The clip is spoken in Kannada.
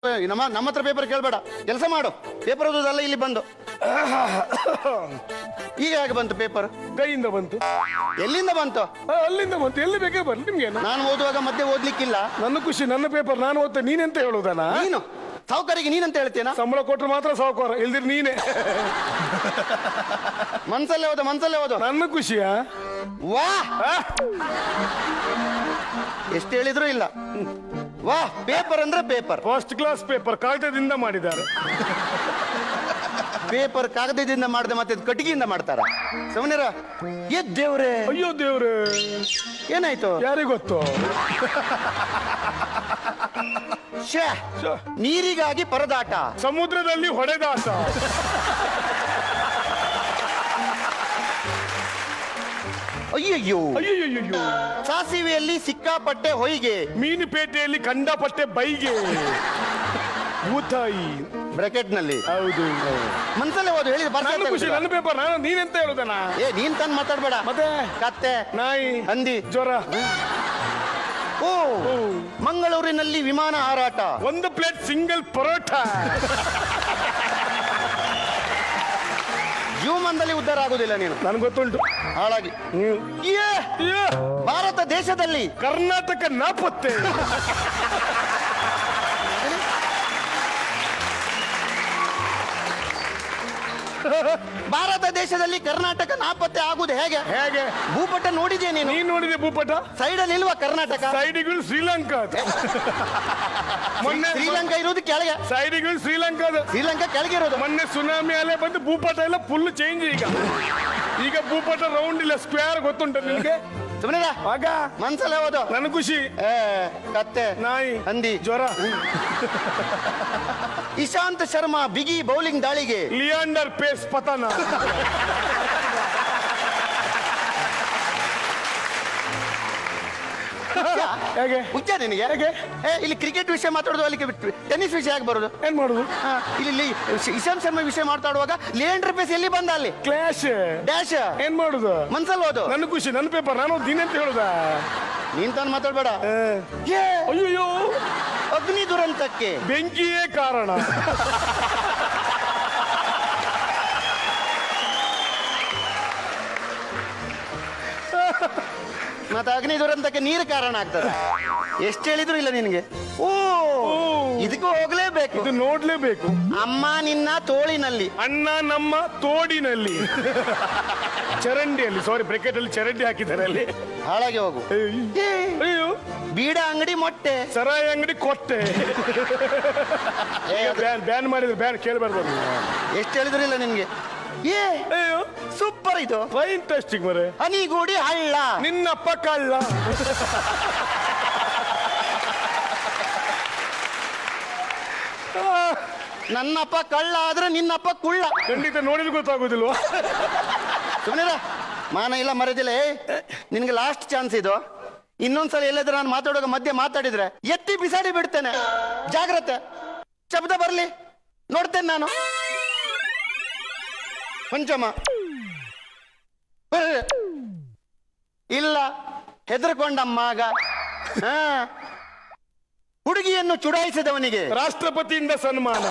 ನಮ್ಮ ಹತ್ರ ಪೇಪರ್ ಕೇಳಬೇಡ, ಕೆಲಸ ಮಾಡು. ಪೇಪರ್ ಓದೋದಲ್ಲ ಇಲ್ಲಿ ಬಂದು. ಈಗ ಹೇಗೆ ಬಂತು ಪೇಪರ್? ಕೈಯಿಂದ ಬಂತು. ಎಲ್ಲಿಂದ ಬಂತು? ಅಲ್ಲಿಂದ ಬಂತು. ಎಲ್ಲಿ ಬೇಕಾದ್ರೆ ಬರ್ಲಿ ನಿಮ್ಗೆ. ನಾನು ಓದುವಾಗ ಮಧ್ಯೆ ಓದ್ಲಿಕ್ಕಿಲ್ಲ. ನನ್ನ ಖುಷಿ, ನನ್ನ ಪೇಪರ್ ನಾನು ಓದ್ತೆ. ನೀನೆಂತ ಹೇಳುದನ? ನೀನು ಸಾವುಕಾರಿಗೆ ನೀನಂತ ಹೇಳ್ತೇನ? ಸಂಬಳ ಕೊಟ್ಟರು ಮಾತ್ರ ಸಾವುಕಾರ, ಇಲ್ದಿರ್ ನೀನೆ. ಮನ್ಸಲ್ಲೇ ಓದು, ಮನ್ಸಲ್ಲೇ ಓದು. ನನ್ನ ಖುಷಿಯಾ? ವಾ, ಎಷ್ಟು ಹೇಳಿದ್ರು ಇಲ್ಲ. ವಾ, ಪೇಪರ್ ಅಂದ್ರೆ ಪೇಪರ್, ಫಸ್ಟ್ ಕ್ಲಾಸ್ ಪೇಪರ್, ಕಾಗದದಿಂದ ಮಾಡಿದ್ದಾರೆ. ಪೇಪರ್ ಕಾಗದದಿಂದ ಮಾಡದೆ ಮತ್ತೆ ಕಟ್ಟಿಗೆಯಿಂದ ಮಾಡ್ತಾರ? ಸುಮ್ಮನಿರ. ದೇವ್ರೆ, ಅಯ್ಯೋ ದೇವ್ರೆ, ಏನಾಯ್ತು? ಯಾರಿಗ್ ಗೊತ್ತು? ನೀರಿಗಾಗಿ ಪರದಾಟ, ಸಮುದ್ರದಲ್ಲಿ ಹೊಡೆದಾಟ. ಅಯ್ಯಯ್ಯೋ, ಅಯ್ಯಯ್ಯೋ, ಸಾಸಿವೆಯಲ್ಲಿ ಸಿಕ್ಕಾಪಟ್ಟೆ ಹೊಯ್ಗೆ, ಮೀನುಪೇಟೆಯಲ್ಲಿ ಕಂಡಪಟ್ಟೆ ಬೈಗೆ. ಊತಾಯಿ ಬ್ರಾಕೆಟ್ ನಲ್ಲಿ. ಹೌದು, ಮನ್ಸಲ್ಲೇ ಓದು. ಹೇಳಿದ ನನ್ನ ಖುಷಿ, ನನ್ನ ಪೇಪರ್. ನಾನು ನೀನೆಂತ ಹೇಳುದನ? ನೀನ್ ತಂದ್ ಮಾತಾಡ್ಬೇಡ. ಮತ್ತೆ ಕತ್ತೆ, ನಾಯಿ, ಹಂದಿ, ಜ್ವರ. ಓ, ಮಂಗಳೂರಿನಲ್ಲಿ ವಿಮಾನ ಹಾರಾಟ, ಒಂದು ಪ್ಲೇಟ್ ಸಿಂಗಲ್ ಪರೋಟ. ಜೀವಮಾನದಲ್ಲಿ ಉದ್ಧಾರ ಆಗುದಿಲ್ಲ ನೀನು, ನನ್ಗೆ ಗೊತ್ತುಂಟು. ಹಾಳಾಗಿ. ಭಾರತ ದೇಶದಲ್ಲಿ ಕರ್ನಾಟಕ ನಾಪತ್ತೆ. ಭಾರತ ದೇಶದಲ್ಲಿ ಕರ್ನಾಟಕ ನಾಪತ್ತೆ ಆಗುದು ಹೇಗೆ? ಹೇಗೆ? ಭೂಪಟ ನೋಡಿದ್ಯಾ ನೀನು? ನೀನ್ ನೋಡಿದೆ ಭೂಪಟ? ಸೈಡ್ ಅಲ್ಲಿ ಇಲ್ವಾ ಕರ್ನಾಟಕ? ಸೈಡಿಗಳು ಶ್ರೀಲಂಕಾ. ಮೊನ್ನೆ ಶ್ರೀಲಂಕಾ ಇರೋದು ಕೆಳಗೆ, ಸೈಡಿಗಳು ಶ್ರೀಲಂಕಾದ. ಶ್ರೀಲಂಕಾ ಕೆಳಗೆ ಇರೋದು. ಮೊನ್ನೆ ಸುನಾಮಿ ಅಲೆ ಬಂದು ಭೂಪಟ ಎಲ್ಲ ಫುಲ್ ಚೇಂಜ್. ಈಗ ಭೂಪಟ ರೌಂಡ್ ಇಲ್ಲ, ಸ್ಕ್ವೇರ್. ಗೊತ್ತುಂಟ ನಿನ್ಗೆ? ಸುಮ್ಮನೆ ಆಗ ಮನ್ಸಲ್ಲೇ ಓದು. ನನ್ನ ಖುಷಿ. ಕತ್ತೆ, ನಾಯಿ, ಹಂದಿ, ಜ್ವರ. ಇಶಾಂತ್ ಶರ್ಮಾ ಬಿಗಿ ಬೌಲಿಂಗ್ ದಾಳಿಗೆ, ಲಿಯಾಂಡರ್ ಪೇಸ್ ಪತನ. ಹೇಗೆ? ಹುಚ್ಚ ನಿನಗೆ? ಹೇಗೆ? ಇಲ್ಲಿ ಕ್ರಿಕೆಟ್ ವಿಷಯ ಮಾತಾಡೋದು, ಅಲ್ಲಿ ಟೆನ್ನಿಸ್ ವಿಷಯ ಯಾಕೆ ಬರೋದು? ಏನ್ ಮಾಡುದು? ಇಲ್ಲಿ ಇಶಾಂತ್ ಶರ್ಮಾ ವಿಷಯ ಮಾತಾಡುವಾಗ ಲಿಯಾಂಡರ್ ಪೇಸ್ ಎಲ್ಲಿ ಬಂದ? ಅಲ್ಲಿ ಕ್ಲಾಶ್ ಡ್ಯಾಶ್. ಏನ್ ಮಾಡುದು? ಮನ್ಸಲ್ಲಿ ಓದು. ನನ್ನ ಖುಷಿ, ನನ್ನ ಪೇಪರ್. ನಾನು ದಿನಂತ ಹೇಳುದ? ನೀನ್ ತಾನು ಮಾತಾಡ್ಬೇಡ. ಅಯ್ಯೋ, ಅಗ್ನಿ ದುರಂತಕ್ಕೆ ಬೆಂಕಿಯೇ ಕಾರಣ. ಮತ್ತೆ ಅಗ್ನಿ ದುರಂತಕ್ಕೆ ನೀರು ಕಾರಣ ಆಗ್ತದೆ. ಎಷ್ಟು ಹೇಳಿದ್ರು ಇಲ್ಲ ನಿನಗೆ. ಓ, ಇದಕ್ಕೂ ಹೋಗ್ಲೇಬೇಕು, ಇದು ನೋಡ್ಲೇಬೇಕು. ಅಮ್ಮ ನಿನ್ನ ತೋಳಿನಲ್ಲಿ, ಅಣ್ಣ ನಮ್ಮ ತೋಡಿನಲ್ಲಿ. ಚರಂಡಿಯಲ್ಲಿ, ಸಾರಿ, ಬ್ರೆಕೆಟ್ ಅಲ್ಲಿ ಚರಂಡಿ ಹಾಕಿದ್ದಾರೆ ಅಲ್ಲಿ. ಹಾಳಾಗಿ ಹೋಗು. ಅಯ್ಯೋ, ಬೀಡ ಅಂಗಡಿ ಮೊಟ್ಟೆ, ಸರಾಯಿ ಅಂಗಡಿ ಕೊಟ್ಟೆ. ಬ್ಯಾನ್ ಮಾಡಿದ್ರೆ ಬ್ಯಾನ್ ಕೇಳಬಾರ್ದು. ಎಷ್ಟು ಹೇಳಿದ್ರು ಇಲ್ಲ ನಿನ್ಗೆ. ಅಯ್ಯೋ, ಸೂಪರ್ ಇದು. ಫೈಂಟಾಸ್ಟಿಕ್ ಮರೆ. ಹನಿಗೂಡಿ ಹಳ್ಳ, ನಿನ್ನಪ್ಪ ಕಳ್ಳ. ನನ್ನಪ್ಪ ಕಳ್ಳ ಆದ್ರೆ ನಿನ್ನಪ್ಪ ಕುಳ್ಳ. ಖಂಡಿತ ನೋಡಿದ್ರೆ ಗೊತ್ತಾಗೋದಿಲ್ವಾ? ಸುಮ್ಮನೆ ಮಾನ ಇಲ್ಲ ಮರದಿಲ್ಲ. ನಿನ್ಗೆ ಲಾಸ್ಟ್ ಚಾನ್ಸ್ ಇದು. ಇನ್ನೊಂದ್ಸಲ ಎಲ್ಲಾದ್ರೂ ನಾನು ಮಾತಾಡುವಾಗ ಮಧ್ಯೆ ಮಾತಾಡಿದ್ರೆ ಎತ್ತಿ ಬಿಸಾಡಿ ಬಿಡ್ತೇನೆ. ಜಾಗ್ರತೆ. ಶಬ್ದ ಬರ್ಲಿ ನೋಡ್ತೇನೆ ನಾನು. ಪಂಚಮ ಇಲ್ಲ, ಹೆದರ್ಕೊಂಡಮ್ಮ ಆಗ. ಹುಡುಗಿಯನ್ನು ಚುಡಾಯಿಸಿದವನಿಗೆ ರಾಷ್ಟ್ರಪತಿಯಿಂದ ಸನ್ಮಾನ.